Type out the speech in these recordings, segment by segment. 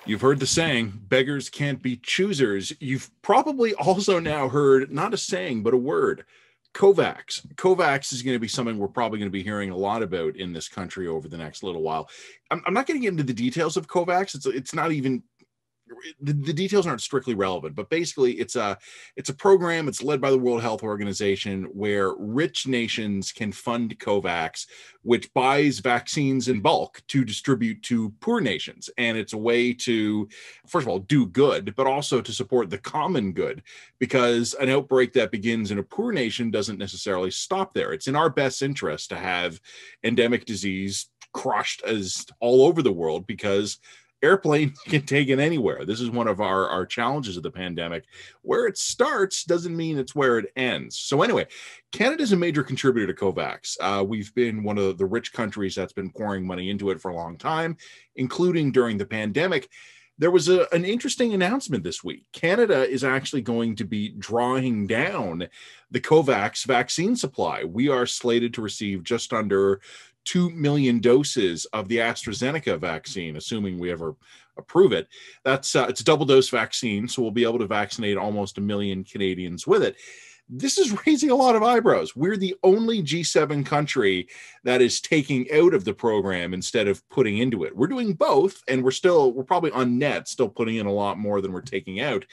You've heard the saying, beggars can't be choosers. You've probably also now heard not a saying, but a word, Covax. Covax is going to be something we're probably going to be hearing a lot about in this country over the next little while. I'm not getting into the details of Covax. It's not even the details aren't strictly relevant, but basically it's a program. It's led by the World Health Organization where rich nations can fund Covax, which buys vaccines in bulk to distribute to poor nations. And it's a way to, first of all, do good, but also to support the common good, because an outbreak that begins in a poor nation doesn't necessarily stop there. It's in our best interest to have endemic disease crushed as all over the world, because airplanes can take it anywhere. This is one of our challenges of the pandemic. Where it starts doesn't mean it's where it ends. So anyway, Canada is a major contributor to Covax. We've been one of the rich countries that's been pouring money into it for a long time, including during the pandemic. There was an interesting announcement this week. Canada is actually going to be drawing down the Covax vaccine supply. We are slated to receive just under 2 million doses of the AstraZeneca vaccine, assuming we ever approve it. It's a double dose vaccine, so we'll be able to vaccinate almost 1 million Canadians with it. This is raising a lot of eyebrows. We're the only G7 country that is taking out of the program instead of putting into it. We're doing both, and we're probably on net still putting in a lot more than we're taking out,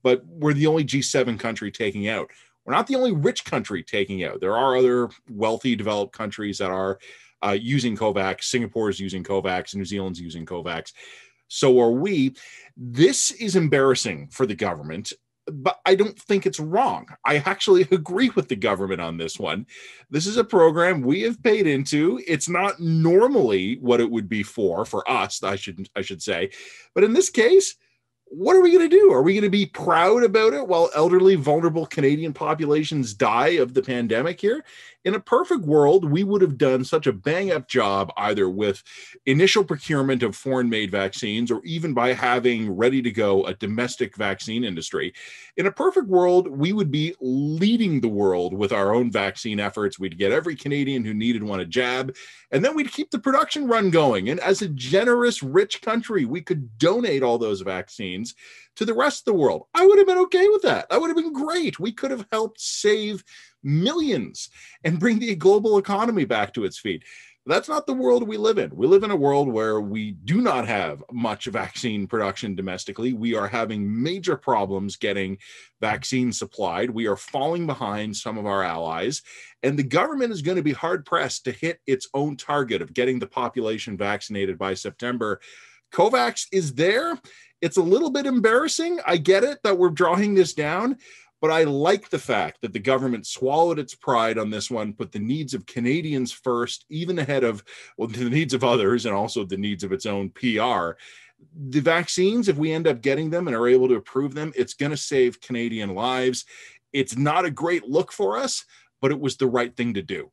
but we're the only G7 country taking out. We're not the only rich country taking out. There are other wealthy, developed countries that are using Covax. Singapore is using Covax. New Zealand's using Covax. So are we. This is embarrassing for the government, but I don't think it's wrong. I actually agree with the government on this one. This is a program we have paid into. It's not normally what it would be for us, I should say. But in this case, what are we going to do? Are we going to be proud about it while elderly, vulnerable Canadian populations die of the pandemic here? In a perfect world, we would have done such a bang-up job either with initial procurement of foreign-made vaccines or even by having ready to go a domestic vaccine industry. In a perfect world, we would be leading the world with our own vaccine efforts. We'd get every Canadian who needed one a jab, and then we'd keep the production run going. And as a generous, rich country, we could donate all those vaccines to the rest of the world. I would have been okay with that. That would have been great. We could have helped save millions and bring the global economy back to its feet. That's not the world we live in. We live in a world where we do not have much vaccine production domestically. We are having major problems getting vaccines supplied. We are falling behind some of our allies, and the government is going to be hard pressed to hit its own target of getting the population vaccinated by September. Covax is there. It's a little bit embarrassing. I get it that we're drawing this down, but I like the fact that the government swallowed its pride on this one, put the needs of Canadians first, even ahead of the needs of others and also the needs of its own PR. The vaccines, if we end up getting them and are able to approve them, it's going to save Canadian lives. It's not a great look for us, but it was the right thing to do.